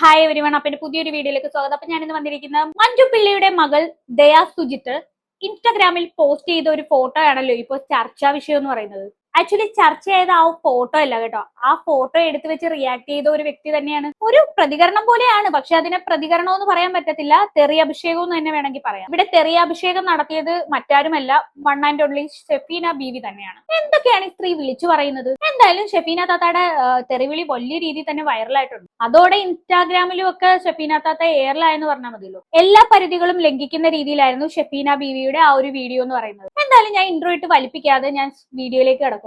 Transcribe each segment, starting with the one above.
Hi everyone. അപ്പൊ എന്റെ പുതിയൊരു വീഡിയോയിലേക്ക് സ്വാഗതം. അപ്പൊ ഞാനിന്ന് വന്നിരിക്കുന്ന മഞ്ജു പിള്ളയുടെ മകൾ ദയാ സുജിത്ത് ഇൻസ്റ്റാഗ്രാമിൽ പോസ്റ്റ് ചെയ്ത ഒരു ഫോട്ടോ ആണല്ലോ ഇപ്പൊ ചർച്ചാ വിഷയം എന്ന് പറയുന്നത്. ആക്ച്വലി ചർച്ച ചെയ്ത ആ ഫോട്ടോ അല്ല കേട്ടോ, ആ ഫോട്ടോ എടുത്തു വെച്ച് റിയാക്ട് ചെയ്ത ഒരു വ്യക്തി തന്നെയാണ്. ഒരു പ്രതികരണം പോലെയാണ്, പക്ഷെ അതിനെ പ്രതികരണം എന്ന് പറയാൻ പറ്റത്തില്ല, തെറി അഭിഷേകം എന്ന് തന്നെ വേണമെങ്കിൽ പറയാം. ഇവിടെ തെറി അഭിഷേകം നടത്തിയത് മറ്റാരുമല്ല, വൺ ആൻഡ് ഓൺലി ഷെഫീന ബീവി തന്നെയാണ്. എന്തൊക്കെയാണ് ഈ സ്ത്രീ വിളിച്ചു പറയുന്നത്? എന്തായാലും ഷെഫീന താത്തയുടെ തെറിവിളി വലിയ രീതിയിൽ തന്നെ വൈറലായിട്ടുണ്ട്. അതോടെ ഇൻസ്റ്റാഗ്രാമിലും ഒക്കെ ഷെഫീന താത്ത എയറിലായെന്ന് പറഞ്ഞാൽ മതിയല്ലോ. എല്ലാ പരിധികളും ലംഘിക്കുന്ന രീതിയിലായിരുന്നു ഷെഫീന ബീവിയുടെ ആ ഒരു വീഡിയോ എന്ന് പറയുന്നത്. എന്തായാലും ഞാൻ ഇൻട്രോ ഇട്ട് വലിപ്പിക്കാതെ ഞാൻ വീഡിയോയിലേക്ക് കിടക്കുകയാണ്.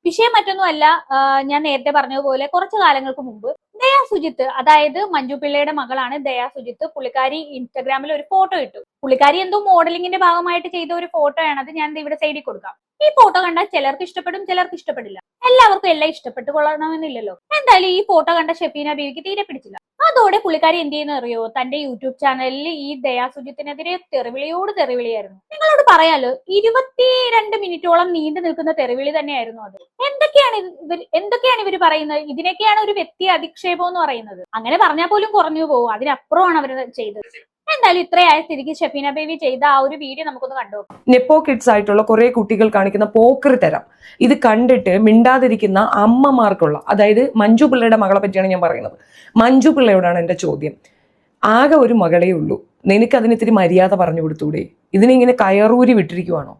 വിഷയം മറ്റൊന്നുമല്ല, ഞാൻ നേരത്തെ പറഞ്ഞതുപോലെ കുറച്ചു കാലങ്ങൾക്ക് മുമ്പ് ദയാ സുജിത്ത്, അതായത് മഞ്ജു പിള്ളയുടെ മകളാണ് ദയാ സുജിത്ത്, പുള്ളിക്കാരി ഇൻസ്റ്റാഗ്രാമിൽ ഒരു ഫോട്ടോ ഇട്ടു. പുള്ളിക്കാരി എന്തോ മോഡലിംഗിന്റെ ഭാഗമായിട്ട് ചെയ്ത ഒരു ഫോട്ടോയാണ് അത്. ഞാൻ ഇവിടെ സൈഡിൽ കൊടുക്കാം. ഈ ഫോട്ടോ കണ്ടാൽ ചിലർക്ക് ഇഷ്ടപ്പെടും, ചിലർക്ക് ഇഷ്ടപ്പെടില്ല. എല്ലാവർക്കും എല്ലാം ഇഷ്ടപ്പെട്ടു കൊള്ളണമെന്നില്ലല്ലോ. എന്തായാലും ഈ ഫോട്ടോ കണ്ട ഷെഫീന ബീവിക്ക് തീരെ പിടിച്ചില്ല. അതോടെ പുള്ളിക്കാരി എന്ത് ചെയ്യുന്ന അറിയോ, തന്റെ യൂട്യൂബ് ചാനലിൽ ഈ ദയാ സുജിത്തിനെതിരെ തെറിവിളിയോട് തെറിവിളിയായിരുന്നു. നിങ്ങളോട് പറയാലോ, 22 മിനിറ്റോളം നീണ്ടു നിൽക്കുന്ന തെറിവിളി തന്നെയായിരുന്നു അത്. എന്തൊക്കെയാണ് ഇവർ പറയുന്നത്? ഇതിനൊക്കെയാണ് ഒരു വ്യക്തി അധിക്ഷേപം എന്ന് പറയുന്നത്. അങ്ങനെ പറഞ്ഞാൽ പോലും കുറഞ്ഞു പോകും, അതിനപ്പുറമാണ് അവർ ചെയ്തത്. എന്തായാലും ഇത്രയായ സ്ഥിതിക്ക് ഷെഫീന ബേബി ചെയ്ത ആ ഒരു വീഡിയോ നമുക്കൊന്ന് കണ്ടു. നെപ്പോ കിഡ്സ് ആയിട്ടുള്ള കുറെ കുട്ടികൾ കാണിക്കുന്ന പോക്കറി തരം ഇത് കണ്ടിട്ട് മിണ്ടാതിരിക്കുന്ന അമ്മമാർക്കുള്ള, അതായത് മഞ്ജു പിള്ളയുടെ മകളെ പറ്റിയാണ് ഞാൻ പറയുന്നത്. മഞ്ജു പിള്ളയോടാണ് എൻ്റെ ചോദ്യം. ആകെ ഒരു മകളേ ഉള്ളൂ, നിനക്ക് അതിനിത്തിരി മര്യാദ പറഞ്ഞു കൊടുത്തൂടെ? ഇതിനിങ്ങനെ കയറൂരി വിട്ടിരിക്കുവാണോ?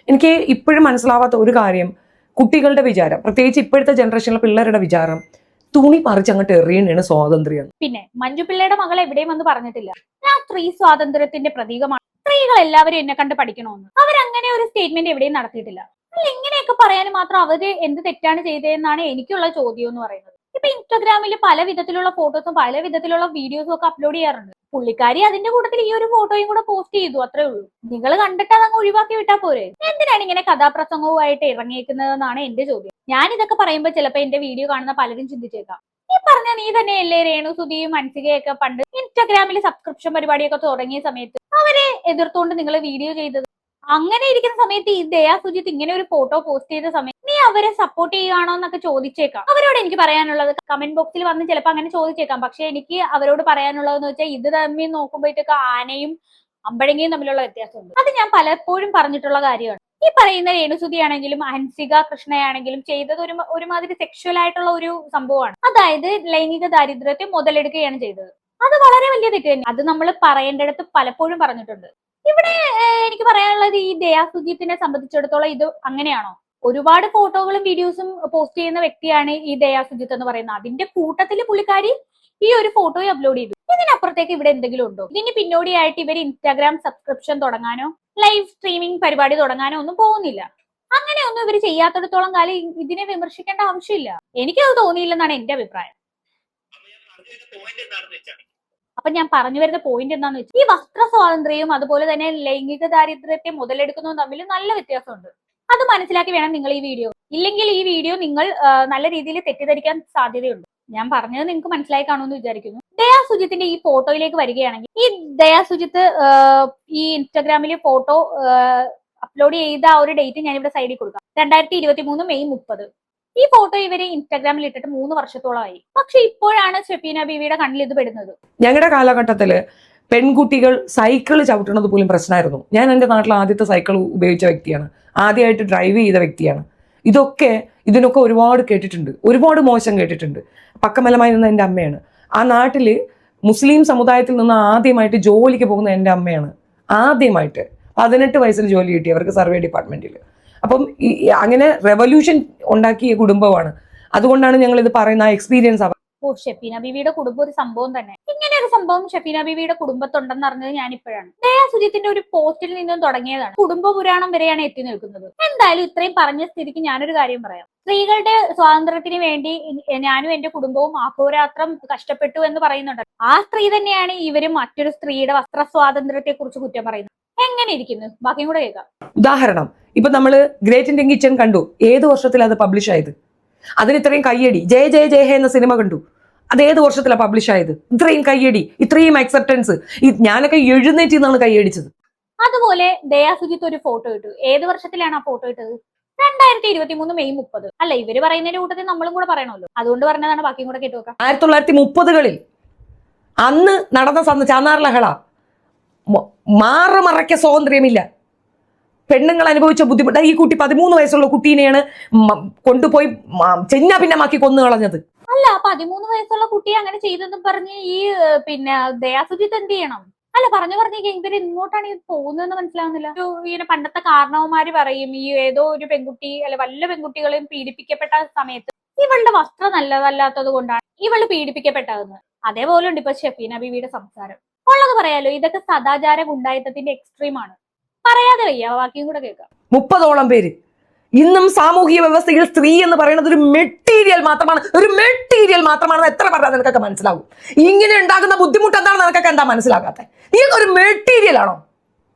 എനിക്ക് ഇപ്പോഴും മനസ്സിലാവാത്ത ഒരു കാര്യം, കുട്ടികളുടെ വിചാരം, പ്രത്യേകിച്ച് ഇപ്പോഴത്തെ ജനറേഷനിലെ പിള്ളേരുടെ വിചാരം, തുണി പറിച്ച് അങ്ങോട്ട് എറിയണാണ് സ്വാതന്ത്ര്യം. പിന്നെ മഞ്ജു പിള്ളയുടെ മകൾ എവിടെയും വന്ന് പറഞ്ഞിട്ടില്ല ഞാൻ സ്ത്രീ സ്വാതന്ത്ര്യത്തിന്റെ പ്രതീകമാണ്, സ്ത്രീകൾ എല്ലാവരും എന്നെ കണ്ട് പഠിക്കണമെന്ന്. അവരങ്ങനെ ഒരു സ്റ്റേറ്റ്മെന്റ് എവിടെയും നടത്തിയിട്ടില്ല. ഇങ്ങനെയൊക്കെ പറയാനും മാത്രം അവര് എന്ത് തെറ്റാണ് ചെയ്തതെന്നാണ് എനിക്കുള്ള ചോദ്യം എന്ന് പറയുന്നത്. ഇപ്പൊ ഇൻസ്റ്റാഗ്രാമിൽ പല വിധത്തിലുള്ള ഫോട്ടോസും പല വിധത്തിലുള്ള വീഡിയോസും ഒക്കെ അപ്ലോഡ് ചെയ്യാറുണ്ട്. പുള്ളിക്കാരി അതിന്റെ കൂട്ടത്തിൽ ഈ ഒരു ഫോട്ടോയും കൂടെ പോസ്റ്റ് ചെയ്തു, അത്രേ ഉള്ളൂ. നിങ്ങൾ കണ്ടിട്ട് അതങ്ങ് ഒഴിവാക്കി വിട്ടാ പോരെ? എന്തിനാണ് ഇങ്ങനെ കഥാപ്രസംഗവുമായിട്ട് ഇറങ്ങിയേക്കുന്നതെന്നാണ് എന്റെ ചോദ്യം. ഞാൻ ഇതൊക്കെ പറയുമ്പോൾ ചിലപ്പോൾ എന്റെ വീഡിയോ കാണുന്ന പലരും ചിന്തിച്ചേക്കാം, ഈ പറഞ്ഞ നീ തന്നെയല്ലേ രേണു സുധിയും അൻസികയൊക്കെ പണ്ട് ഇൻസ്റ്റാഗ്രാമിൽ സബ്സ്ക്രിപ്ഷൻ പരിപാടിയൊക്കെ തുടങ്ങിയ സമയത്ത് അവരെ എതിർത്തുകൊണ്ട് നിങ്ങൾ വീഡിയോ ചെയ്തത്? അങ്ങനെ ഇരിക്കുന്ന സമയത്ത് ഈ ദയാ സുജിത്ത് ഇങ്ങനെ ഒരു ഫോട്ടോ പോസ്റ്റ് ചെയ്ത സമയത്ത് നീ അവരെ സപ്പോർട്ട് ചെയ്യുകയാണോ എന്നൊക്കെ ചോദിച്ചേക്കാം. അവരോട് എനിക്ക് പറയാനുള്ളത്, കമന്റ് ബോക്സിൽ വന്ന് ചിലപ്പോൾ അങ്ങനെ ചോദിച്ചേക്കാം, പക്ഷെ എനിക്ക് അവരോട് പറയാനുള്ളതെന്ന് വെച്ചാൽ ഇത് തമ്മിൽ നോക്കുമ്പോഴത്തേക്ക് ആനയും അമ്പഴങ്ങയും തമ്മിലുള്ള വ്യത്യാസമുണ്ട്. അത് ഞാൻ പലപ്പോഴും പറഞ്ഞിട്ടുള്ള കാര്യമാണ്. ഈ പറയുന്ന രേണുസുതി ആണെങ്കിലും ഹൻസിക കൃഷ്ണയാണെങ്കിലും ചെയ്തത് ഒരുമാതിരി സെക്ഷൽ ആയിട്ടുള്ള ഒരു സംഭവമാണ്. അതായത് ലൈംഗിക ദാരിദ്ര്യത്തെ മുതലെടുക്കുകയാണ് ചെയ്തത്. അത് വളരെ വലിയ തെറ്റ് തന്നെ. അത് നമ്മൾ പറയേണ്ടടുത്ത് പലപ്പോഴും പറഞ്ഞിട്ടുണ്ട്. ഇവിടെ എനിക്ക് പറയാനുള്ളത്, ഈ ദയാ സുജിത്തിനെ സംബന്ധിച്ചിടത്തോളം ഇത് അങ്ങനെയാണോ? ഒരുപാട് ഫോട്ടോകളും വീഡിയോസും പോസ്റ്റ് ചെയ്യുന്ന വ്യക്തിയാണ് ഈ ദയാ സുജിത്ത് എന്ന് പറയുന്നത്. അതിന്റെ കൂട്ടത്തിൽ പുള്ളിക്കാരി ഈ ഒരു ഫോട്ടോയും അപ്ലോഡ് ചെയ്തു. ഇതിനപ്പുറത്തേക്ക് ഇവിടെ എന്തെങ്കിലും ഉണ്ടോ? ഇതിന് പിന്നോടിയായിട്ട് ഇവർ ഇൻസ്റ്റാഗ്രാം സബ്സ്ക്രിപ്ഷൻ തുടങ്ങാനോ ലൈവ് സ്ട്രീമിംഗ് പരിപാടി തുടങ്ങാനോ ഒന്നും പോകുന്നില്ല. അങ്ങനെയൊന്നും ഇവർ ചെയ്യാത്തിടത്തോളം കാലം ഇതിനെ വിമർശിക്കേണ്ട ആവശ്യമില്ല. എനിക്കത് തോന്നിയില്ലെന്നാണ് എന്റെ അഭിപ്രായം. അപ്പൊ ഞാൻ പറഞ്ഞു വരുന്ന പോയിന്റ് എന്താന്ന് വെച്ചാൽ, ഈ വസ്ത്ര സ്വാതന്ത്ര്യവും അതുപോലെ തന്നെ ലൈംഗിക ദാരിദ്ര്യത്തെ മുതലെടുക്കുന്നതും തമ്മിൽ നല്ല വ്യത്യാസമുണ്ട്. അത് മനസ്സിലാക്കി വേണം നിങ്ങൾ ഈ വീഡിയോ. ഇല്ലെങ്കിൽ ഈ വീഡിയോ നിങ്ങൾ നല്ല രീതിയിൽ തെറ്റിദ്ധരിക്കാൻ സാധ്യതയുണ്ട്. ഞാൻ പറഞ്ഞത് നിങ്ങൾക്ക് മനസ്സിലായി കാണുമെന്ന് വിചാരിക്കുന്നു. ദയാ സുജിത്തിന്റെ ഈ ഫോട്ടോയിലേക്ക് വരികയാണെങ്കിൽ, ഈ ദയാ സുജിത്ത് ഈ ഇൻസ്റ്റാഗ്രാമിലെ ഫോട്ടോ അപ്ലോഡ് ചെയ്ത ആ ഒരു ഡേറ്റ് ഞാൻ ഇവിടെ സൈഡിൽ കൊടുക്കാം. 2023 മെയ് 30. ഈ ഫോട്ടോ ഇവര് ഇൻസ്റ്റാഗ്രാമിൽ ഇട്ടിട്ട് 3 വർഷത്തോളമായി. പക്ഷെ ഇപ്പോഴാണ് ഷെഫീന ബീവിയുടെ കണ്ണിൽ ഇത് പെടുന്നത്. ഞങ്ങളുടെ കാലഘട്ടത്തില് പെൺകുട്ടികൾ സൈക്കിൾ ചവിട്ടുന്നത് പോലും പ്രശ്നമായിരുന്നു. ഞാൻ എൻ്റെ നാട്ടിൽ ആദ്യത്തെ സൈക്കിൾ ഉപയോഗിച്ച വ്യക്തിയാണ്, ആദ്യമായിട്ട് ഡ്രൈവ് ചെയ്ത വ്യക്തിയാണ്. ഇതിനൊക്കെ ഒരുപാട് കേട്ടിട്ടുണ്ട്, ഒരുപാട് മോശം കേട്ടിട്ടുണ്ട്. പക്കമലമായി നിന്ന എൻ്റെ അമ്മയാണ്. ആ നാട്ടില് മുസ്ലിം സമുദായത്തിൽ നിന്ന് ആദ്യമായിട്ട് ജോലിക്ക് പോകുന്ന എൻ്റെ അമ്മയാണ്. ആദ്യമായിട്ട് 18 വയസ്സിൽ ജോലി കിട്ടി അവർക്ക്, സർവേ ഡിപ്പാർട്ട്മെന്റിൽ. അപ്പം അങ്ങനെ റെവല്യൂഷൻ ഉണ്ടാക്കിയ കുടുംബമാണ്. അതുകൊണ്ടാണ് ഞങ്ങൾ ഇത് പറയുന്ന ആ എക്സ്പീരിയൻസ്. ഷെഫീന ബീവിയുടെ കുടുംബം ഒരു സംഭവം തന്നെ. ഇങ്ങനെ ഒരു സംഭവം ഷെഫീന ബീവിയുടെ കുടുംബത്തുണ്ടെന്ന് അറിഞ്ഞത് ഞാൻ ഇപ്പോഴാണ്. ദയാ സുജിത്തിന്റെ ഒരു പോസ്റ്റിൽ നിന്നും തുടങ്ങിയതാണ്, കുടുംബ പുരാണം വരെയാണ് എത്തി നിൽക്കുന്നത്. എന്തായാലും ഇത്രയും പറഞ്ഞ സ്ഥിതിക്ക് ഞാനൊരു കാര്യം പറയാം. സ്ത്രീകളുടെ സ്വാതന്ത്ര്യത്തിന് വേണ്ടി ഞാനും എന്റെ കുടുംബവും അഹോരാത്രം കഷ്ടപ്പെട്ടു എന്ന് പറയുന്നുണ്ട്. ആ സ്ത്രീ തന്നെയാണ് ഇവരും മറ്റൊരു സ്ത്രീയുടെ വസ്ത്ര സ്വാതന്ത്ര്യത്തെ കുറിച്ച് കുറ്റം പറയുന്നത്. എങ്ങനെ ഇരിക്കുന്നു? ബാക്കിയും കൂടെ കേൾക്കാം. ഉദാഹരണം, ഇപ്പൊ നമ്മള് ഗ്രേറ്റ് ഇന്ത്യൻ കിച്ചൺ കണ്ടു. ഏത് വർഷത്തിൽ അത് പബ്ലിഷ് ആയത്? അതിന് ഇത്രയും കയ്യടി. ജയ ജയ ജയ ഹേ എന്ന സിനിമ കണ്ടു, അത് ഏത് വർഷത്തിലാണ് പബ്ലിഷ് ആയത്? ഇത്രയും കയ്യടി, ഇത്രയും അക്സെപ്റ്റൻസ്. ഞാനൊക്കെ എഴുന്നേറ്റ് നിന്നാണ് കയ്യടിച്ചത്. അതുപോലെ ദയാ സുജിത്ത് ഒരു ഫോട്ടോ ഇട്ടു. ഏത് വർഷത്തിലാണ് ആ ഫോട്ടോ ഇട്ടത്? 2023 മെയ് 30. അല്ല, ഇവര് പറയുന്നതിന്റെ കൂട്ടത്തിൽ നമ്മളും കൂടെ പറയണമല്ലോ, അതുകൊണ്ട് പറഞ്ഞതാണ്. ബാക്കിയും കൂടെ കേട്ടു നോക്കാം. 1930-കളിൽ അന്ന് നടന്ന ചാന്നാർ ലഹള മാറുമറയ്ക്ക സ്വാതന്ത്ര്യമില്ല. പെണ്ണുങ്ങൾ അനുഭവിച്ച ബുദ്ധിമുട്ട്. ഈ കുട്ടി 13 വയസ്സുള്ള കുട്ടീനെയാണ് കൊണ്ടുപോയി ചെന്ന ഭിന്നമാക്കി കൊന്നു കളഞ്ഞത്. അല്ല 13 വയസ്സുള്ള കുട്ടിയെ അങ്ങനെ ചെയ്തെന്നും പറഞ്ഞ് ഈ പിന്നെ ദയാസുജിത്ത് എന്ത് ചെയ്യണം? അല്ല പറഞ്ഞു ഇവര് ഇങ്ങോട്ടാണ് ഇത് പോകുന്നതെന്ന് മനസ്സിലാവുന്നില്ല. ഇങ്ങനെ പണ്ടത്തെ കാരണവന്മാര് പറയും ഈ ഏതോ ഒരു പെൺകുട്ടി അല്ല വല്ല പെൺകുട്ടികളെയും പീഡിപ്പിക്കപ്പെട്ട സമയത്ത് ഇവളുടെ വസ്ത്രം നല്ലതല്ലാത്തത് കൊണ്ടാണ് ഇവള് പീഡിപ്പിക്കപ്പെട്ടതെന്ന്. അതേപോലെ ഉണ്ട് ഇപ്പൊ ഷെഫീന ബീവിയുടെ സംസാരം. ഉള്ളത് പറയാലോ, ഇതൊക്കെ സദാചാര ഗുണ്ടായുധത്തിന്റെ എക്സ്ട്രീമാണ്. പറയാതെ വയ്യ, ബാക്കിയും കൂടെ കേൾക്കാം. 30ഓളം പേര്. ഇന്നും സാമൂഹിക വ്യവസ്ഥയിൽ സ്ത്രീ എന്ന് പറയുന്നത് ഒരു മെറ്റീരിയൽ മാത്രമാണെന്ന് എത്ര പറഞ്ഞാൽ നിനക്കൊക്കെ മനസ്സിലാവും. ഇങ്ങനെ ഉണ്ടാകുന്ന ബുദ്ധിമുട്ട് എന്താണെന്ന് നിനക്കൊക്കെ എന്താ മനസ്സിലാകാത്ത? നീ ഒരു മെറ്റീരിയൽ ആണോ?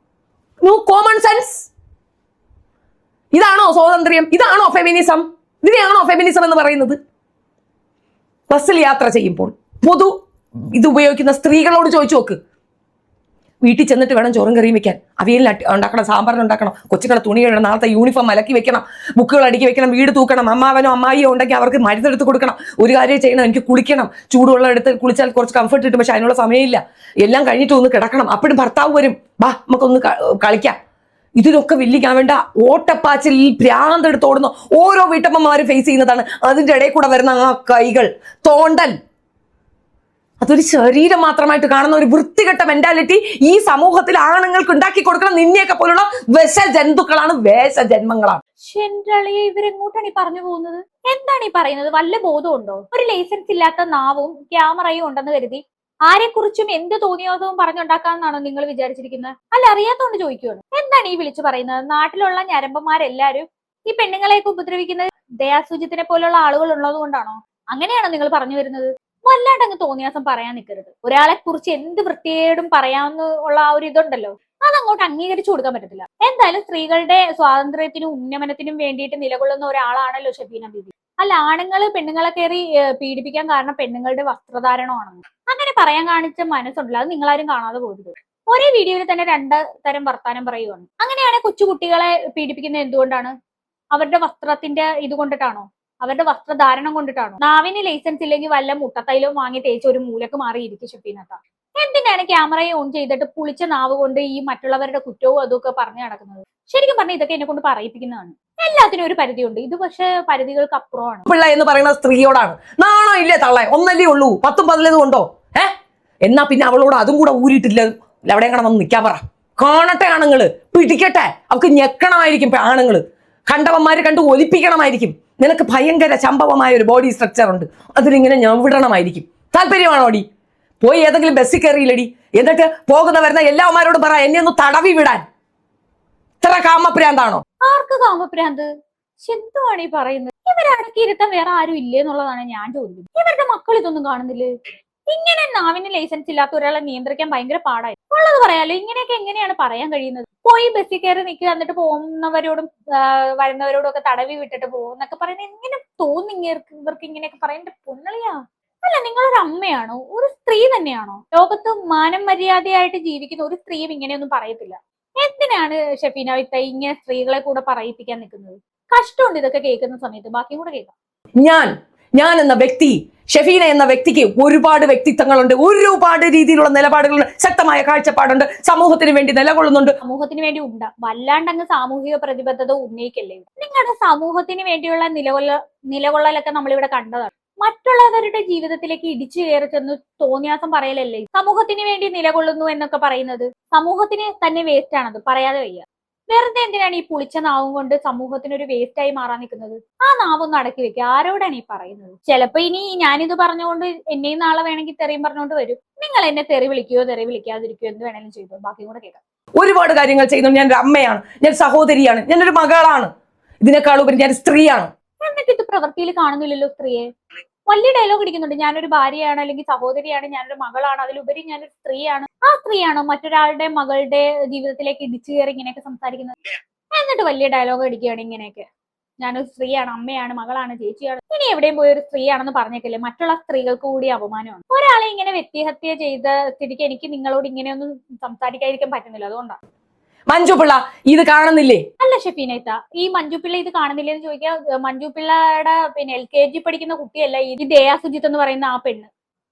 No common sense. ഇതാണോ സ്വാതന്ത്ര്യം? ഇതാണോ ഫെമിനിസം? ഇതിനെയാണോ ഫെമിനിസം എന്ന് പറയുന്നത്? ബസ്സിൽ യാത്ര ചെയ്യുമ്പോൾ ഇത് ഉപയോഗിക്കുന്ന സ്ത്രീകളോട് ചോദിച്ചു നോക്ക്. വീട്ടിൽ ചെന്നിട്ട് വേണം ചോറും കറിയും വെക്കാൻ, അവിയലിൽ ഉണ്ടാക്കണം, സാമ്പാറിന് ഉണ്ടാക്കണം, കൊച്ചുകളെ തുണി കഴുകണം, നാളത്തെ യൂണിഫോം അലക്കി വെക്കണം, ബുക്കുകൾ അടുക്കി വെക്കണം, വീട് തൂക്കണം, അമ്മാവനോ അമ്മായിയോ ഉണ്ടെങ്കിൽ അവർക്ക് മരുന്നെടുത്ത് കൊടുക്കണം, ഒരു കാര്യം ചെയ്യണം, എനിക്ക് കുളിക്കണം, ചൂടുവെള്ളം എടുത്ത് കുളിച്ചാൽ കുറച്ച് കംഫർട്ട് കിട്ടും, പക്ഷെ അതിനുള്ള സമയമില്ല, എല്ലാം കഴിഞ്ഞിട്ട് ഒന്ന് കിടക്കണം, അപ്പോഴും ഭർത്താവ് വരും, വാ നമുക്കൊന്ന് കളിക്കാം. ഇതിനൊക്കെ വില്ലിക്കാൻ വേണ്ട ഓട്ടപ്പാച്ചിൽ ഭ്രാന്തെടുത്ത് ഓടുന്ന ഓരോ വീട്ടമ്മമാരും ഫേസ് ചെയ്യുന്നതാണ്. അതിൻ്റെ ഇടയിൽ കൂടെ വരുന്ന ആ കൈകൾ, തോണ്ടൽ, അതൊരു ശരീരം മാത്രമായിട്ട് കാണുന്ന ഒരു വൃത്തികെട്ട മെന്റാലിറ്റി ഈ സമൂഹത്തിൽ ആണുങ്ങൾക്ക് ഉണ്ടാക്കി കൊടുക്കണം. നിന്നെയൊക്കെ പോലുള്ള വിഷജന്തുക്കളാണ്, വേഷജന്മങ്ങളാണ്. ഇവരെങ്ങോട്ടാണ് ഈ പറഞ്ഞു പോകുന്നത്? എന്താണ് ഈ പറയുന്നത്? വല്ല ബോധമുണ്ടോ? ഒരു ലൈസൻസ് ഇല്ലാത്ത നാവും ക്യാമറയും ഉണ്ടെന്ന് കരുതി ആരെക്കുറിച്ചും എന്ത് തോന്നിയതും പറഞ്ഞുണ്ടാക്കാന്നാണോ നിങ്ങൾ വിചാരിച്ചിരിക്കുന്നത്? അല്ല, അറിയാത്തോണ്ട് ചോദിക്കുവാണ്. എന്താണ് ഈ വിളിച്ചു പറയുന്നത്? നാട്ടിലുള്ള ഞരമ്പന്മാരെല്ലാരും ഈ പെണ്ണുങ്ങളെയൊക്കെ ഉപദ്രവിക്കുന്നത് ദയാസുജിത്തിനെ പോലുള്ള ആളുകൾ ഉള്ളത് കൊണ്ടാണോ? അങ്ങനെയാണോ നിങ്ങൾ പറഞ്ഞു വരുന്നത്? വല്ലാണ്ടങ്ങ് തോന്നിയാസം പറയാൻ നിൽക്കരുത്. ഒരാളെ കുറിച്ച് എന്ത് വൃത്തികേടും പറയാവുന്ന ആ ഒരു ഇതുണ്ടല്ലോ, അതങ്ങോട്ട് അംഗീകരിച്ചു കൊടുക്കാൻ പറ്റത്തില്ല. എന്തായാലും സ്ത്രീകളുടെ സ്വാതന്ത്ര്യത്തിനും ഉന്നമനത്തിനും വേണ്ടിയിട്ട് നിലകൊള്ളുന്ന ഒരാളാണല്ലോ ഷെഫീന ബീവി. അല്ല, ആണുങ്ങള് പെണ്ണുങ്ങളെ കയറി പീഡിപ്പിക്കാൻ കാരണം പെണ്ണുങ്ങളുടെ വസ്ത്രധാരണമാണെന്ന് അങ്ങനെ പറയാൻ കാണിച്ച മനസ്സുണ്ടല്ലോ, അത് നിങ്ങളാരും കാണാതെ പോകരുത്. ഒരേ വീഡിയോയിൽ തന്നെ 2 തരം വർത്താനം പറയുവാണ്. അങ്ങനെയാണെങ്കിൽ കൊച്ചുകുട്ടികളെ പീഡിപ്പിക്കുന്നത് എന്തുകൊണ്ടാണ്? അവരുടെ വസ്ത്രത്തിന്റെ ഇത് കൊണ്ടിട്ടാണോ? അവരുടെ വസ്ത്രധാരണം കൊണ്ടിട്ടാണോ? നാവിന് ലൈസൻസ് ഇല്ലെങ്കിൽ വല്ല മുട്ടത്തൈലവും വാങ്ങി തേച്ച് ഒരു മൂലക്ക് മാറിയിരിക്കും ഷെഫീനത്ത. എന്തിനാണ് ക്യാമറയെ ഓൺ ചെയ്തിട്ട് പുളിച്ച നാവ് കൊണ്ട് ഈ മറ്റുള്ളവരുടെ കുറ്റവും അതൊക്കെ പറഞ്ഞു നടക്കുന്നത്? ശരിക്കും പറഞ്ഞാൽ ഇതൊക്കെ എന്നെ കൊണ്ട് പറയിപ്പിക്കുന്നതാണ്. എല്ലാത്തിനും ഒരു പരിധിയുണ്ട്. ഇത് പക്ഷെ പരിധികൾക്ക് അപ്പുറമാണ്. പിള്ള എന്ന് പറയുന്ന സ്ത്രീയോടാണ് നാണോ ഇല്ലേ തള്ളേ? ഒന്നല്ലേ ഉള്ളൂ, 10ഉം 15 ഉണ്ടോ? എന്നാ പിന്നെ അവളോട് അതും കൂടെ ഊരിയിട്ടില്ല, എവിടെ വന്ന് നിൽക്കാൻ പറ. കാണട്ടെ ആണുങ്ങള്, പിടിക്കട്ടെ, അവർക്ക് ഞെക്കണമായിരിക്കും. ആണുങ്ങള് കണ്ടവന്മാര് കണ്ട് ഒലിപ്പിക്കണമായിരിക്കും. നിനക്ക് ഭയങ്കര സംഭവമായ ഒരു ബോഡി സ്ട്രക്ചർ ഉണ്ട്, അതിലിങ്ങനെ ഞാൻ വിടണമായിരിക്കും. താല്പര്യമാണോ അടി? പോയി ഏതെങ്കിലും ബസ്സിൽ കയറിയില്ലടി, എന്നിട്ട് പോകുന്ന വരുന്ന എല്ലാവന്മാരോടും പറ എന്നെ ഒന്ന് തടവി വിടാൻ. ഇത്ര കാമപ്രാന്താണോ? ആർക്ക് കാമപ്രാന്ത്? എന്തുവാണ് ഈ പറയുന്നത്? ഇവരെ അടക്കിയിരുത്താൻ വേറെ ആരും ഇല്ലേ എന്നുള്ളതാണ് ഞാൻ ചോദിക്കുന്നത്. ഇവരുടെ മക്കൾ ഇതൊന്നും കാണുന്നില്ലേ? ഇങ്ങനെ നാവിന് ലൈസൻസ് ഇല്ലാത്ത ഒരാളെ നിയന്ത്രിക്കാൻ ഭയങ്കര പാടായി. ഉള്ളത് പറയാലോ, ഇങ്ങനെയൊക്കെ എങ്ങനെയാണ് പറയാൻ കഴിയുന്നത്? പോയി ബസ്സിൽ കയറി നിൽക്കുക, എന്നിട്ട് പോകുന്നവരോടും വരുന്നവരോടും ഒക്കെ തടവി വിട്ടിട്ട് പോകുന്നൊക്കെ പറയുന്നത് എങ്ങനെ തോന്നി ഇവർക്ക് ഇങ്ങനെയൊക്കെ പറയേണ്ട? പൊന്നളിയാ. അല്ല, നിങ്ങളൊരു അമ്മയാണോ? ഒരു സ്ത്രീ തന്നെയാണോ? ലോകത്ത് മാനം മര്യാദയായിട്ട് ജീവിക്കുന്ന ഒരു സ്ത്രീയും ഇങ്ങനെയൊന്നും പറയത്തില്ല. എന്തിനാണ് ഷെഫീന വിത്ത ഇങ്ങനെ സ്ത്രീകളെ കൂടെ പറയിപ്പിക്കാൻ നിൽക്കുന്നത്? കഷ്ടമുണ്ട് ഇതൊക്കെ കേൾക്കുന്ന സമയത്ത്. ബാക്കിയും കൂടെ കേൾക്കാം. ഞാൻ എന്ന വ്യക്തി, ഷെഫീന എന്ന വ്യക്തിക്ക് ഒരുപാട് വ്യക്തിത്വങ്ങളുണ്ട്, ഒരുപാട് രീതിയിലുള്ള നിലപാടുകളുണ്ട്, ശക്തമായ കാഴ്ചപ്പാടുണ്ട്, സമൂഹത്തിന് വേണ്ടി നിലകൊള്ളുന്നുണ്ട്. സമൂഹത്തിന് വേണ്ടി വല്ലാണ്ടങ്ങ് സാമൂഹിക പ്രതിബദ്ധത ഉന്നയിക്കല്ലേ? നിങ്ങളുടെ സമൂഹത്തിന് വേണ്ടിയുള്ള നിലകൊള്ളലൊക്കെ നമ്മളിവിടെ കണ്ടതാണ്. മറ്റുള്ളവരുടെ ജീവിതത്തിലേക്ക് ഇടിച്ചു കയറി ചെന്ന് തോന്നിയാസം പറയലല്ലേ സമൂഹത്തിന് വേണ്ടി നിലകൊള്ളുന്നു എന്നൊക്കെ പറയുന്നത്? സമൂഹത്തിന് തന്നെ വേസ്റ്റ് ആണത്, പറയാതെ വയ്യ. വെറുതെ എന്തിനാണ് ഈ പുളിച്ച നാവും കൊണ്ട് സമൂഹത്തിന് ഒരു വേസ്റ്റ് ആയി മാറാൻ നിൽക്കുന്നത്? ആ നാവൊന്നും അടക്കി വെക്കുക. ആരോടാണ് ഈ പറയുന്നത്? ചിലപ്പോ ഇനി ഞാനിത് പറഞ്ഞുകൊണ്ട് എന്നെയും നാളെ വേണമെങ്കിൽ തെറിയും പറഞ്ഞുകൊണ്ട് വരും. നിങ്ങൾ എന്നെ തെറി വിളിക്കുകയോ തെറി വിളിക്കാതിരിക്കുകയോ എന്ത് വേണമെങ്കിലും ചെയ്തോ. ബാക്കിയും കൂടെ കേൾക്കാം. ഒരുപാട് കാര്യങ്ങൾ ചെയ്യുന്നു. ഞാൻ ഒരു അമ്മയാണ്, ഞാൻ സഹോദരിയാണ്, ഞാനൊരു മകളാണ്, ഇതിനേക്കാളുപരി ഞാൻ സ്ത്രീയാണ്. എന്നിട്ട് ഇത് പ്രവൃത്തിയിൽ കാണുന്നില്ലല്ലോ സ്ത്രീയെ. വലിയ ഡയലോഗ് അടിക്കുന്നുണ്ട്, ഞാനൊരു ഭാര്യയാണ്, അല്ലെങ്കിൽ സഹോദരിയാണ്, ഞാനൊരു മകളാണ്, അതിലുപരി ഞാനൊരു സ്ത്രീയാണ്. ആ സ്ത്രീയാണോ മറ്റൊരാളുടെ മകളുടെ ജീവിതത്തിലേക്ക് ഇടിച്ചു കയറി ഇങ്ങനെയൊക്കെ സംസാരിക്കുന്നത്? എന്നിട്ട് വലിയ ഡയലോഗ് അടിക്കുകയാണ് ഇങ്ങനെയൊക്കെ. ഞാനൊരു സ്ത്രീയാണ്, അമ്മയാണ്, മകളാണ്, ചേച്ചിയാണ്. ഇനി എവിടെയും പോയി ഒരു സ്ത്രീയാണെന്ന് പറഞ്ഞേക്കില്ലേ? മറ്റുള്ള സ്ത്രീകൾക്ക് കൂടി അപമാനമാണ്. ഒരാളെ ഇങ്ങനെ വ്യക്തിഹത്യ ചെയ്ത സ്ഥിതിക്ക് എനിക്ക് നിങ്ങളോട് ഇങ്ങനെയൊന്നും സംസാരിക്കാതിരിക്കാൻ പറ്റുന്നില്ല. അതുകൊണ്ടാണ്. മഞ്ജു പിള്ള ഇത് കാണുന്നില്ലേ? അല്ല ഷെഫീനത്ത, ഈ മഞ്ജു പിള്ള ഇത് കാണുന്നില്ലേ എന്ന് ചോദിക്കുക. മഞ്ജു പിള്ളയുടെ LKG പഠിക്കുന്ന കുട്ടിയല്ല ഈ ദയാസുജിത്ത് എന്ന് പറയുന്ന ആ പെണ്ണ്.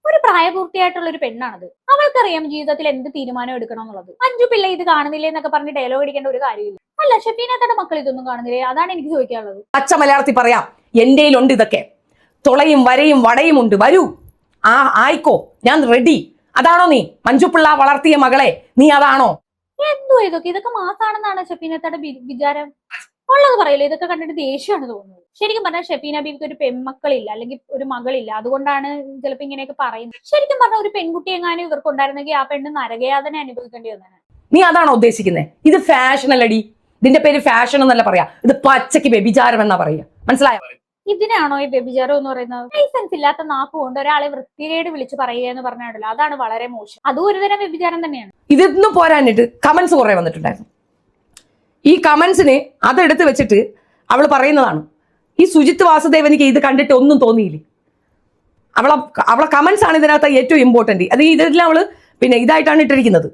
ഒരു പ്രായപൂർത്തിയായിട്ടുള്ള ഒരു പെണ്ണാണത്. അവൾക്കറിയാം ജീവിതത്തിൽ എന്ത് തീരുമാനം എടുക്കണം എന്നുള്ളത്. മഞ്ജു പിള്ള ഇത് കാണുന്നില്ലേ എന്നൊക്കെ പറഞ്ഞ് ഡയലോഗ് അടിക്കേണ്ട ഒരു കാര്യമില്ല. അല്ല, ഷെഫീനത്തയുടെ മക്കൾ ഇതൊന്നും കാണുന്നില്ലേ? അതാണ് എനിക്ക് ചോദിക്കാനുള്ളത്. പച്ച മലയാളത്തിൽ പറയാം, എന്റെ ഉണ്ട് ഇതൊക്കെ, തുളയും വരയും വടയും ഉണ്ട്, വരൂ, ആയിക്കോ, ഞാൻ റെഡി. അതാണോ നീ മഞ്ജു പിള്ള വളർത്തിയ മകളെ? നീ അതാണോ? എന്തോ ഇതൊക്കെ മാസാണെന്നാണ് ഷെഫീനത്തയുടെ വിചാരം? ഉള്ളത് പറയില്ല. ഇതൊക്കെ കണ്ടിട്ട് ദേഷ്യമാണ് തോന്നുന്നത്. ശരിക്കും പറഞ്ഞാൽ ഷെഫീന ബീവിക്ക് ഒരു പെൺമക്കളില്ല, അല്ലെങ്കിൽ ഒരു മകളില്ല, അതുകൊണ്ടാണ് ചിലപ്പോ ഇങ്ങനെയൊക്കെ പറയുന്നത്. ശരിക്കും പറഞ്ഞാൽ ഒരു പെൺകുട്ടി എങ്ങാനും ഇവർക്ക് ഉണ്ടായിരുന്നെങ്കിൽ ആ പെണ്ണ് നരകയാതന അനുഭവിക്കേണ്ടി വന്നതാണ്. നീ അതാണോ ഉദ്ദേശിക്കുന്നത്? ഇത് ഫാഷൻ അല്ലടി, ഇതിന്റെ പേര് ഫാഷൻ എന്നല്ല പറയാ, ഇത് പച്ചയ്ക്ക് വ്യഭിചാരം എന്നാ പറയാ, മനസ്സിലായോ? ഇതിനാണോ ഈ വ്യഭിചാരം എന്ന് പറയുന്നത്? ലൈസൻസ് ഇല്ലാത്ത നാക്ക് കൊണ്ട് ഒരാളെ വൃത്തികേട് വിളിച്ച് പറയുക എന്ന് പറഞ്ഞാണല്ലോ, അതാണ് വളരെ മോശം. അതും ഒരുതരം വ്യഭിചാരം തന്നെയാണ്. ഇതൊന്നും പോരാഞ്ഞിട്ട് കമന്റ്സ് കുറെ വന്നിട്ടുണ്ടായിരുന്നു. ഈ കമന്റ്സിന് അതെടുത്ത് വെച്ചിട്ട് അവൾ പറയുന്നതാണ്, ഈ സുജിത് വാസുദേവനിക്ക് ഇത് കണ്ടിട്ട് ഒന്നും തോന്നിയില്ലേ? അവളെ കമന്റ്സ് ആണ് ഇതിനകത്ത് ഏറ്റവും ഇമ്പോർട്ടന്റ്. അത് ഇതെല്ലാം അവള് പിന്നെ ഇതായിട്ടാണ് ഇട്ടിരിക്കുന്നത്.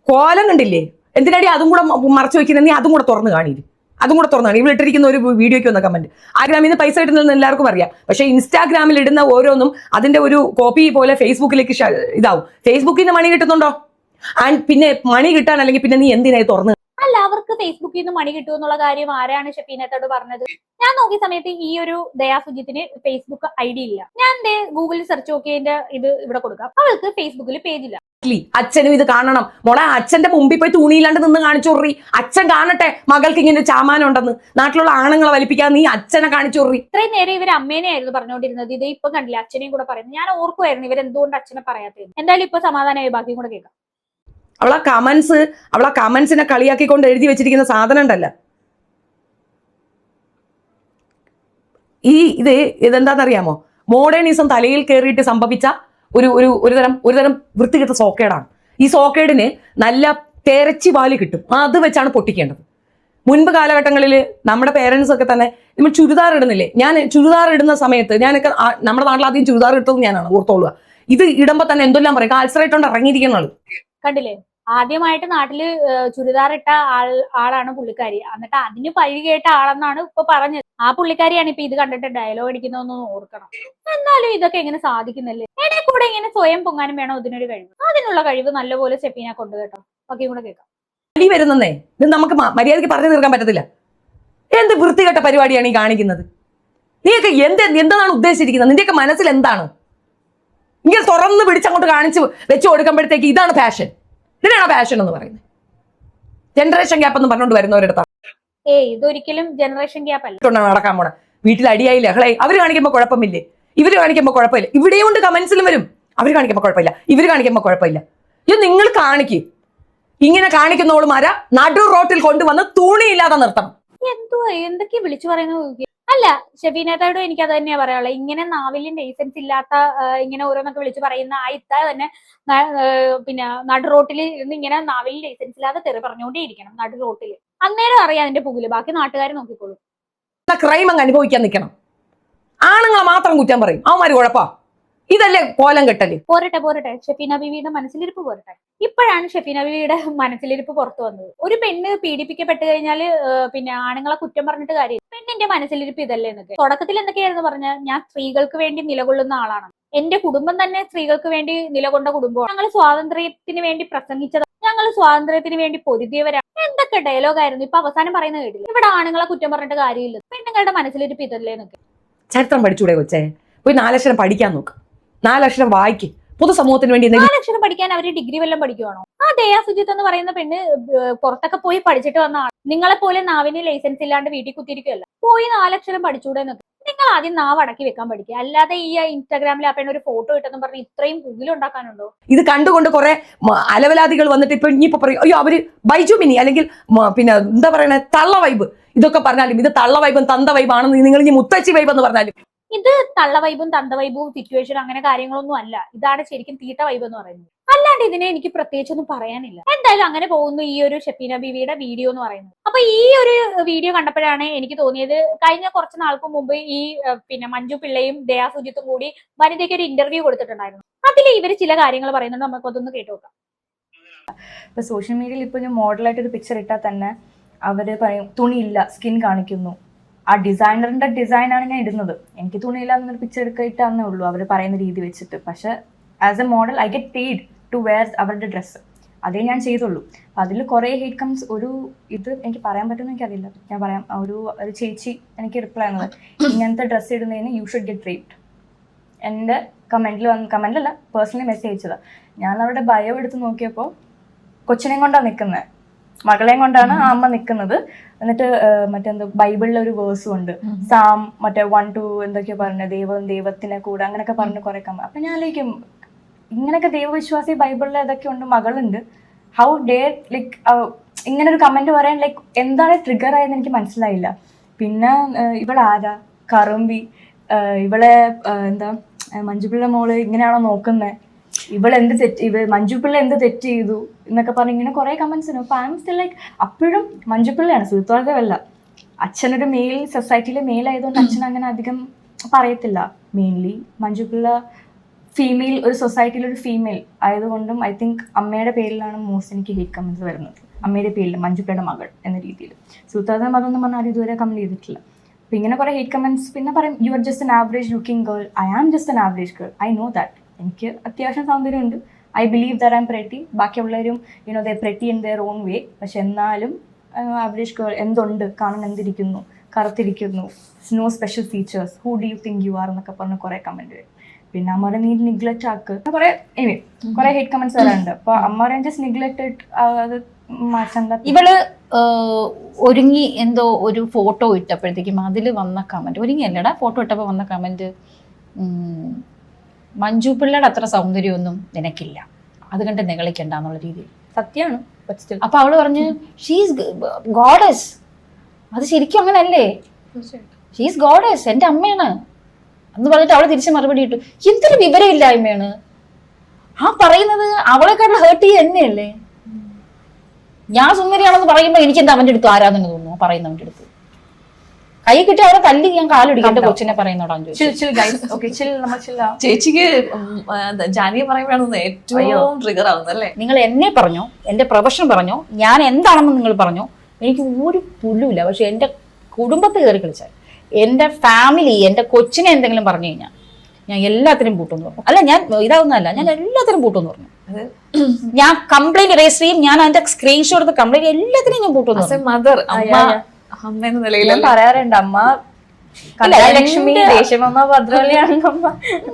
കോലം കണ്ടില്ലേ? എന്തിനാടി അതും കൂടെ മറച്ചു വെക്കുന്നത്? നീ അതും കൂടെ തുറന്ന് കാണിയില്ല, അതും കൂടെ തുറന്നു കാണി. ഇവിടെ ഇട്ടിരിക്കുന്ന ഒരു വീഡിയോയ്ക്ക് വന്ന കമന്റ്, ആഗ്രാമിൽ നിന്ന് പൈസ കിട്ടുന്നതെന്ന് എല്ലാവർക്കും അറിയാം. പക്ഷെ ഇൻസ്റ്റാഗ്രാമിൽ ഇടുന്ന ഓരോന്നും അതിന്റെ ഒരു കോപ്പി പോലെ ഫേസ്ബുക്കിലേക്ക് ഇതാവും. ഫേസ്ബുക്കിൽ നിന്ന് മണി കിട്ടുന്നുണ്ടോ? ആൻഡ് പിന്നെ മണി കിട്ടാൻ അല്ലെങ്കിൽ പിന്നെ നീ എന്തിനായി തുറന്ന്? അല്ല, അവർക്ക് ഫേസ്ബുക്കിൽ നിന്ന് മണി കിട്ടുമെന്നുള്ള കാര്യം ആരാണ് ഷെഫീനത്തോട് പറഞ്ഞത്? ഞാൻ നോക്കിയ സമയത്ത് ഈ ഒരു ദയാ സുജിത്തിന് ഫേസ്ബുക്ക് ID ഇല്ല. ഞാൻ ഗൂഗിളിൽ സെർച്ച് നോക്കിയതിന്റെ ഇത് ഇവിടെ കൊടുക്കാം. അവൾക്ക് ഫേസ്ബുക്കിൽ പേജില്ല. അച്ഛനും ഇത് കാണണം മോളെ. അച്ഛന്റെ മുമ്പിൽ പോയി തുണിയില്ലാണ്ട് നിന്ന് കാണിച്ചോറി. അച്ഛൻ കാണട്ടെ മകൾക്ക് ഇങ്ങനെ ചാമാനം ഉണ്ടെന്ന്. നാട്ടിലുള്ള ആണുങ്ങളെ വലിപ്പിക്കാൻ നീ അച്ഛനെ കാണിച്ചോറി. ഇത്രയും നേരം ഇവർ അമ്മേനെയായിരുന്നു പറഞ്ഞുകൊണ്ടിരുന്നത്. ഇത് ഇപ്പൊ കണ്ടില്ല, അച്ഛനെയും കൂടെ പറയുന്നത്. ഞാൻ ഓർക്കുമായിരുന്നു ഇവരെന്തുകൊണ്ട് അച്ഛനെ പറയാത്തത്. എന്തായാലും ഇപ്പൊ സമാധാനമായി, ബാക്കിയും കൂടെ കേൾക്കാം. അവളെ കമന്റ്സിനെ കളിയാക്കിക്കൊണ്ട് എഴുതി വെച്ചിരിക്കുന്ന സാധനം ഉണ്ടല്ല, ഇതെന്താണെന്നറിയാമോ? മോഡേണിസം തലയിൽ കയറിയിട്ട് സംഭവിച്ച ഒരു തരം വൃത്തികെട്ട സോക്കേടാണ്. ഈ സോക്കേടിന് നല്ല തെരച്ചി വാല് കിട്ടും, അത് വെച്ചാണ് പൊട്ടിക്കേണ്ടത്. മുൻപ് കാലഘട്ടങ്ങളിൽ നമ്മുടെ പേരൻസ് ഒക്കെ തന്നെ നമ്മൾ ചുരിദാർ ഇടുന്നില്ലേ? ഞാൻ ചുരിദാർ ഇടുന്ന സമയത്ത് ഞാനൊക്കെ നമ്മുടെ നാട്ടിൽ ആദ്യം ചുരിദാർ ഇട്ടത് ഞാനാണ്, ഓർത്തോളുക. ഇത് ഇടുമ്പോ തന്നെ എന്തെല്ലാം പറയും, കാൽസറായിട്ടുണ്ട് ഇറങ്ങിയിരിക്കുന്നതാണ്. കണ്ടില്ലേ, ആദ്യമായിട്ട് നാട്ടില് ചുരിദാർ ഇട്ട ആളാണ് പുള്ളിക്കാരി. എന്നിട്ട് അതിന് പഴി കേട്ട ആളെന്നാണ് ഇപ്പൊ പറഞ്ഞത്. ആ പുള്ളിക്കാരിയാണ് ഇപ്പൊ ഇത് കണ്ടിട്ട് ഡയലോഗ് അടിക്കുന്നതെന്ന് ഓർക്കണം. എന്നാലും ഇതൊക്കെ എങ്ങനെ സാധിക്കുന്നല്ലേ? എന്നെ കൂടെ ഇങ്ങനെ സ്വയം പൊങ്ങാനും വേണം ഇതിനൊരു കഴിവ്. അതിനുള്ള കഴിവ് നല്ലപോലെ സ്റ്റെഫീന കൊണ്ട് കേട്ടോ. ബാക്കിയും കൂടെ കേൾക്കാം. വരുന്നേ ഇത് നമുക്ക് മര്യാദയ്ക്ക് പറഞ്ഞു തീർക്കാൻ പറ്റത്തില്ല. എന്ത് വൃത്തികെട്ട പരിപാടിയാണ് ഈ കാണിക്കുന്നത്? നീയൊക്കെ എന്താണ് ഉദ്ദേശിച്ചിരിക്കുന്നത്? നിന്റെയൊക്കെ മനസ്സിൽ എന്താണ്? ഇങ്ങനെ തുറന്ന് പിടിച്ചങ്ങോട്ട് കാണിച്ച് വെച്ച് കൊടുക്കുമ്പോഴത്തേക്ക് ഇതാണ് ഫാഷൻ. ഇതിനാണോ ഫാഷൻ എന്ന് പറയുന്നത്? ജനറേഷൻ ഗ്യാപ്പ് എന്ന് പറഞ്ഞുകൊണ്ട് വരുന്നവരെടുത്താണ്. ഇതൊരിക്കലും ജനറേഷൻ ഗ്യാപ്പ് അല്ല. നടക്കാൻ പോണ വീട്ടിൽ അടിയായില്ല ഹളേ. അവര് കാണിക്കുമ്പോൾ കുഴപ്പമില്ലേ? ഇവര് കാണിക്കുമ്പോൾ കുഴപ്പമില്ല. ഇവിടെയുണ്ട് കമന്റ്സിലും വരും, അവര് കാണിക്കുമ്പോൾ കുഴപ്പമില്ല, ഇവര് കാണിക്കുമ്പോൾ കുഴപ്പമില്ല. ഇത് നിങ്ങൾ കാണിക്ക്. ഇങ്ങനെ കാണിക്കുന്നവളുമാരാ നടു റോട്ടിൽ കൊണ്ടുവന്ന് തുണിയില്ലാതെ നിർത്തണം. എന്തൊക്കെ വിളിച്ചു പറയുന്നത്? അല്ല, ഷെഫീനത്തോടും എനിക്ക് അത് തന്നെയാ പറയാനുള്ളത്. ഇങ്ങനെ നാവിലും ലൈസൻസ് ഇല്ലാത്ത ഇങ്ങനെ ഓരോന്നൊക്കെ വിളിച്ച് പറയുന്ന ആ ഇത്ത തന്നെ പിന്നെ നടു റോട്ടിൽ ഇരുന്ന് ഇങ്ങനെ നാവിലും ലൈസൻസ് ഇല്ലാതെ തെറി പറഞ്ഞുകൊണ്ടേ ഇരിക്കണം നടു റോട്ടിൽ. അന്നേരം അറിയാം അതിന്റെ പുകില്. ബാക്കി നാട്ടുകാർ നോക്കിക്കോളും. ക്രൈം അങ്ങ് അനുഭവിക്കാൻ നിൽക്കണം. ആണുങ്ങളെ മാത്രം കുറ്റം പറയും, അവന്മാര് കുഴപ്പാ. ഇതല്ലേ കോലം കെട്ടല്? പോരട്ടെ, ഷെഫീന ബീവിയുടെ മനസ്സിലിരിപ്പ് പോരട്ടെ. ഇപ്പോഴാണ് ഷെഫീന ബീവിയുടെ മനസ്സിലിരിപ്പ് പുറത്തു വന്നത്. ഒരു പെണ്ണ് പീഡിപ്പിക്കപ്പെട്ട് കഴിഞ്ഞാല് പിന്നെ ആണുങ്ങളെ കുറ്റം പറഞ്ഞിട്ട് കാര്യം. പെണ്ണിന്റെ മനസ്സിലിരിപ്പ് ഇതല്ലേ എന്നൊക്കെ. തുടക്കത്തിൽ എന്തൊക്കെയായിരുന്നു പറഞ്ഞാൽ, ഞാൻ സ്ത്രീകൾക്ക് വേണ്ടി നിലകൊള്ളുന്ന ആളാണ്, എന്റെ കുടുംബം തന്നെ സ്ത്രീകൾക്ക് വേണ്ടി നിലകൊണ്ട കുടുംബമാണ്, ഞങ്ങൾ സ്വാതന്ത്ര്യത്തിന് വേണ്ടി പ്രസംഗിച്ചത്, ഞങ്ങൾ സ്വാതന്ത്ര്യത്തിന് വേണ്ടി പൊരുതിയവരാണ്. എന്തൊക്കെ ഡയലോഗായിരുന്നു. ഇപ്പൊ അവസാനം പറയുന്നത് കേട്ടില്ല, ഇവിടെ ആണുങ്ങളെ കുറ്റം പറഞ്ഞിട്ട് കാര്യമില്ല, പെണ്ണുങ്ങളുടെ മനസ്സിലിരിപ്പ് ഇതല്ലേ എന്നൊക്കെ. ചരിത്രം പഠിച്ചൂടെ കൊച്ചേ? പോയി 4 അക്ഷരം പഠിക്കാൻ നോക്ക്, 4 അക്ഷരം വായിക്ക്. പൊതുസമൂഹത്തിന് വേണ്ടി 4 അക്ഷരം പഠിക്കാൻ അവര് ഡിഗ്രി വല്ലതും പഠിക്കുവാണോ? ആ ദയാ സുജിത്ത് എന്ന് പറയുന്ന പെണ്ണ് പുറത്തൊക്കെ പോയി പഠിച്ചിട്ട് വന്ന ആൾ. നിങ്ങളെ പോലെ നാവിന് ലൈസൻസ് ഇല്ലാണ്ട് വീട്ടിൽ കുത്തിയിരിക്കുകയല്ല. പോയി 4 അക്ഷരം പഠിച്ചൂടെ എന്നൊക്കെ. നിങ്ങൾ ആദ്യം നാവ് അടക്കി വെക്കാൻ പഠിക്കുക. അല്ലാതെ ഈ ഇൻസ്റ്റാഗ്രാമിൽ ആ പെണ്ണ് ഒരു ഫോട്ടോ ഇട്ടെന്ന് പറഞ്ഞ് ഇത്രയും പുകിലുണ്ടാക്കാനുണ്ടോ? ഇത് കണ്ടുകൊണ്ട് കുറെ അലവലാദികൾ വന്നിട്ട് ഇനിയിപ്പോ പറയും, അയ്യോ അവര് ബൈജു മിനി അല്ലെങ്കിൽ പിന്നെ എന്താ പറയണേ തള്ള വൈബ്. ഇതൊക്കെ പറഞ്ഞാലും ഇത് തള്ള വൈബും തന്ത വൈബാണെന്ന് നിങ്ങൾ ഇനി മുത്തച്ചി വൈബ് എന്ന് പറഞ്ഞാലും ഇത് തള്ള വൈബും തന്ത വൈബും സിറ്റുവേഷൻ അങ്ങനെ കാര്യങ്ങളൊന്നും അല്ല. ഇതാണ് ശരിക്കും തീട്ട വൈബ് എന്ന് പറയുന്നത്. അല്ലാണ്ട് ഇതിനെ എനിക്ക് പ്രത്യേകിച്ചൊന്നും പറയാനില്ല. എന്തായാലും അങ്ങനെ പോകുന്നു ഈ ഒരു ഷെഫീന ബീവിയുടെ വീഡിയോ എന്ന് പറയുന്നത്. അപ്പൊ ഈ ഒരു വീഡിയോ കണ്ടപ്പോഴാണ് എനിക്ക് തോന്നിയത്, കഴിഞ്ഞ കുറച്ച് നാൾക്ക് മുമ്പ് ഈ പിന്നെ മഞ്ജു പിള്ളയും ദയാ സുജിത്തും കൂടി വനിതയ്ക്ക് ഒരു ഇന്റർവ്യൂ കൊടുത്തിട്ടുണ്ടായിരുന്നു. അതിൽ ഇവര് ചില കാര്യങ്ങൾ പറയുന്നുണ്ട്. നമുക്കതൊന്ന് കേട്ടു നോക്കാം. ഇപ്പൊ സോഷ്യൽ മീഡിയയിൽ ഇപ്പൊ ഒരു മോഡലായിട്ട് ഒരു പിക്ചർ ഇട്ടാൽ തന്നെ അവര് പറയും തുണിയില്ല, സ്കിൻ കാണിക്കുന്നു. ആ ഡിസൈനറിന്റെ ഡിസൈനാണ് ഞാൻ ഇടുന്നത്, എനിക്ക് തുണിയില്ല എന്നൊരു പിക്ചർ എടുക്കിട്ടാന്നേ ഉള്ളൂ അവർ പറയുന്ന രീതി വെച്ചിട്ട്. പക്ഷെ as a model I get paid to wear അവരുടെ ഡ്രസ്സ്, അതേ ഞാൻ ചെയ്തുള്ളൂ. അതിൽ കുറേ ഹേറ്റ് കംസ്. ഒരു ഇത് എനിക്ക് പറയാൻ പറ്റുമെന്ന് എനിക്കറിയില്ല, ഞാൻ പറയാം. ഒരു ചേച്ചി എനിക്ക് റിപ്ലൈ തന്നത്, ഇങ്ങനത്തെ ഡ്രസ്സ് ഇടുന്നതിന് യു ഷുഡ് ഗെറ്റ് റേപ്ഡ്. എൻ്റെ കമൻറ്റിലല്ല, പേഴ്സണലി മെസ്സേജ് അയച്ചതാണ്. ഞാൻ അവരുടെ ബയോ എടുത്ത് നോക്കിയപ്പോൾ കൊച്ചിനെയും കൊണ്ടാണ് നിൽക്കുന്നത്, മകളെയും കൊണ്ടാണ് ആ അമ്മ നിൽക്കുന്നത്. എന്നിട്ട് മറ്റെന്തോ ബൈബിളിലെ ഒരു വേഴ്സും ഉണ്ട്, സാം മറ്റേ 1-2 എന്തൊക്കെയോ പറഞ്ഞത്, ദൈവത്തിനെ കൂടെ അങ്ങനെയൊക്കെ പറഞ്ഞ് കുറെ കമന്റ്. അപ്പൊ ഞാൻ ആലോചിക്കും, ഇങ്ങനെയൊക്കെ ദൈവവിശ്വാസി ബൈബിളിൽ ഏതൊക്കെ ഉണ്ട്, മകളുണ്ട്, ഹൗ ഡെയർ ലൈക്ക് ഇങ്ങനെ ഒരു കമന്റ് പറയാൻ, ലൈക്ക് എന്താണ് ട്രിഗർ ആയെന്ന് എനിക്ക് മനസ്സിലായില്ല. പിന്നെ ഇവളാരാ കറുമ്പി, ഇവളെ എന്താ മഞ്ജുപിള്ള മോള് ഇങ്ങനെയാണോ നോക്കുന്നത്, ഇവളെന്ത് തെറ്റ്, മഞ്ജുപിള്ള എന്ത് തെറ്റ് ചെയ്തു എന്നൊക്കെ പറഞ്ഞ് ഇങ്ങനെ കുറെ കമന്റ്സ് ഉണ്ട്. അപ്പൊ ഐ എം സ്റ്റിൽ ലൈക്ക്, അപ്പോഴും മഞ്ജുപിള്ളയാണ്, സുഹൃത്തുക്കളല്ല. അച്ഛനൊരു മെയിൽ, സൊസൈറ്റിയിലെ മെയിൽ ആയതുകൊണ്ട് അച്ഛൻ അങ്ങനെ അധികം പറയത്തില്ല. മെയിൻലി മഞ്ജുപിള്ള ഫീമെയിൽ, ഒരു സൊസൈറ്റിയിൽ ഒരു ഫീമെയിൽ ആയതുകൊണ്ടും ഐ തിങ്ക് അമ്മയുടെ പേരിലാണ് മോസ്റ്റ് എനിക്ക് ഹേറ്റ് കമന്റ്സ് വരുന്നത്. അമ്മയുടെ പേരിൽ മഞ്ജുപിള്ളയുടെ മകൾ എന്ന രീതിയിൽ. സുഹൃത്തുക്കളുടെ മകൾ എന്ന് പറഞ്ഞാൽ ഇതുവരെ കമന്റ് ചെയ്തിട്ടില്ല. അപ്പൊ ഇങ്ങനെ കുറെ ഹേറ്റ് കമന്റ്സ്. പിന്നെ പറയും, you are just an average looking girl. I am just an average girl, I know that. എനിക്ക് അത്യാവശ്യം സൗന്ദര്യമുണ്ട്, I believe that I am pretty. ബാക്കിയുള്ളവരും they pretty in their own way. പക്ഷെ എന്നാലും ആവറേജ് ഗേൾ. എന്തുണ്ട് കാണാൻ, എന്തിരിക്കുന്നു, കറുത്തിരിക്കുന്നു, no special features, who do you think you are എന്നൊക്കെ പറഞ്ഞ് കുറെ കമന്റ് വരും. പിന്നെ അമ്മ നീ നിഗ്ലക്റ്റ് ആക്ക് കുറെ കുറെ ഹേറ്റ് കമന്റ്സ് വരാറുണ്ട്. അപ്പൊ അമ്മ ജസ്റ്റ് നിഗ്ലക്റ്റഡ്, അത് മാറ്റണ്ട. ഇവള് ഒരുങ്ങി എന്തോ ഒരു ഫോട്ടോ ഇട്ടപ്പോഴത്തേക്കും അതിൽ വന്ന കമന്റ്, ഒരുങ്ങിയല്ലടാ ഫോട്ടോ ഇട്ടപ്പോൾ വന്ന കമന്റ്, മഞ്ജു പിള്ളയുടെ അത്ര സൗന്ദര്യമൊന്നും നിനക്കില്ല, അത് കണ്ട് നിഗളിക്കണ്ട എന്നുള്ള രീതിയിൽ. സത്യമാണ്. അപ്പൊ അവള് പറഞ്ഞ് ഷീസ് ഗോഡസ്. അത് ശരിക്കും അങ്ങനല്ലേ, ഷീസ് ഗോഡസ്, എന്റെ അമ്മയാണ് എന്ന് പറഞ്ഞിട്ട് അവള് തിരിച്ച് മറുപടി ഇട്ടു. എന്തൊരു വിവരമില്ലായ്മയാണ് ആ പറയുന്നത്. അവളെക്കാട്ടിൽ ഹേർട്ട് ചെയ്യുക തന്നെയല്ലേ. ഞാൻ സുന്ദരിയാണെന്ന് പറയുമ്പോ എനിക്ക് എന്താ അവന്റെ അടുത്ത് ആരാധന തോന്നുന്നു, പറയുന്നവന്റെ അടുത്ത് കൈ കിട്ടി അവരെ തല്ലി ഞാൻ കാലൊടിക്കും. എന്റെ കൊച്ചിനെ പറയുന്നോടാൻ ചേച്ചിക്ക് ജാനിയെ പറയുമ്പോഴാണ് ഏറ്റവും ട്രിഗർ ആവുന്നത് അല്ലേ? നിങ്ങൾ എന്നെ പറഞ്ഞോ, എന്റെ പ്രൊഫഷൻ പറഞ്ഞോ, ഞാൻ എന്താണെന്ന് നിങ്ങൾ പറഞ്ഞോ, എനിക്ക് ഒരു പുല്ലുമില്ല. പക്ഷെ എന്റെ കുടുംബത്തെ കയറി കളിച്ചാൽ, എന്റെ ഫാമിലി, എന്റെ കൊച്ചിനെ എന്തെങ്കിലും പറഞ്ഞു കഴിഞ്ഞാൽ ഞാൻ എല്ലാത്തിനും പൂട്ടെന്ന് പറഞ്ഞു. അല്ല, ഞാൻ ഇതാവുന്നതല്ല, ഞാൻ എല്ലാത്തിനും പൂട്ടെന്ന് പറഞ്ഞു. ഞാൻ കംപ്ലൈന്റ് രജിസ്റ്റർ ചെയ്യും, ഞാൻ അതിന്റെ സ്ക്രീൻഷോട്ട് എടുത്ത് കംപ്ലൈന്റ് എല്ലാത്തിനും ഞാൻ പൂട്ടെന്ന്. മദർ, അമ്മ എന്ന നിലയിൽ പറയാറുണ്ട്, അമ്മ ലക്ഷ്മി, ദേശമമ്മ, ഭദ്രവലിയാണ് അമ്മ.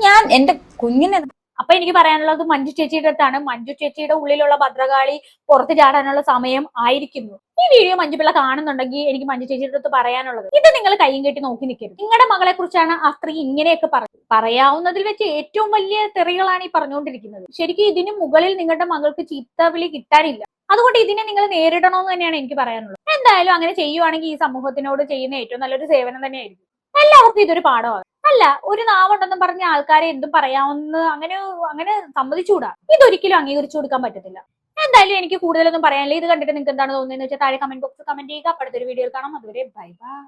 ഞാൻ എന്റെ കുഞ്ഞിനെ. അപ്പൊ എനിക്ക് പറയാനുള്ളത് മഞ്ജു ചേച്ചിയുടെ അടുത്താണ്. മഞ്ജു ചേച്ചിയുടെ ഉള്ളിലുള്ള ഭദ്രകാളി പുറത്ത് ചാടാനുള്ള സമയം ആയിരിക്കുന്നു. ഈ വീഡിയോ മഞ്ജുപിള്ള കാണുന്നുണ്ടെങ്കിൽ എനിക്ക് മഞ്ജു ചേച്ചിയുടെ അടുത്ത് പറയാനുള്ളത്, ഇത് നിങ്ങൾ കയ്യും കെട്ടി നോക്കി നിൽക്കരുത്. നിങ്ങളുടെ മകളെ കുറിച്ചാണ് ആ സ്ത്രീ ഇങ്ങനെയൊക്കെ പറയാവുന്നതിൽ വെച്ച് ഏറ്റവും വലിയ തെറികളാണ് ഈ പറഞ്ഞുകൊണ്ടിരിക്കുന്നത്. ശരിക്കും ഇതിന് മുകളിൽ നിങ്ങളുടെ മകൾക്ക് ചീത്ത വിളി കിട്ടാനില്ല. അതുകൊണ്ട് ഇതിനെ നിങ്ങൾ നേരിടണമെന്ന് തന്നെയാണ് എനിക്ക് പറയാനുള്ളത്. എന്തായാലും അങ്ങനെ ചെയ്യുവാണെങ്കിൽ ഈ സമൂഹത്തിനോട് ചെയ്യുന്ന ഏറ്റവും നല്ലൊരു സേവനം തന്നെയായിരിക്കും. എല്ലാവർക്കും ഇതൊരു പാഠമാണ്. അല്ല, ഒരു നാവുണ്ടെന്നും പറഞ്ഞ ആൾക്കാരെ എന്തും പറയാവുന്ന അങ്ങനെ സമ്മതിച്ചുകൂടാ. ഇതൊരിക്കലും അംഗീകരിച്ചു കൊടുക്കാൻ പറ്റത്തില്ല. എന്തായാലും എനിക്ക് കൂടുതലൊന്നും പറയാനില്ല. ഇത് കണ്ടിട്ട് നിങ്ങൾക്ക് എന്താണ് തോന്നുന്നത് വെച്ചാൽ താഴെ കമന്റ് ബോക്സ് കമന്റ് ചെയ്യുക. അടുത്തൊരു വീഡിയോയിൽ കാണാം. അതുവരെ ബൈ ബൈ.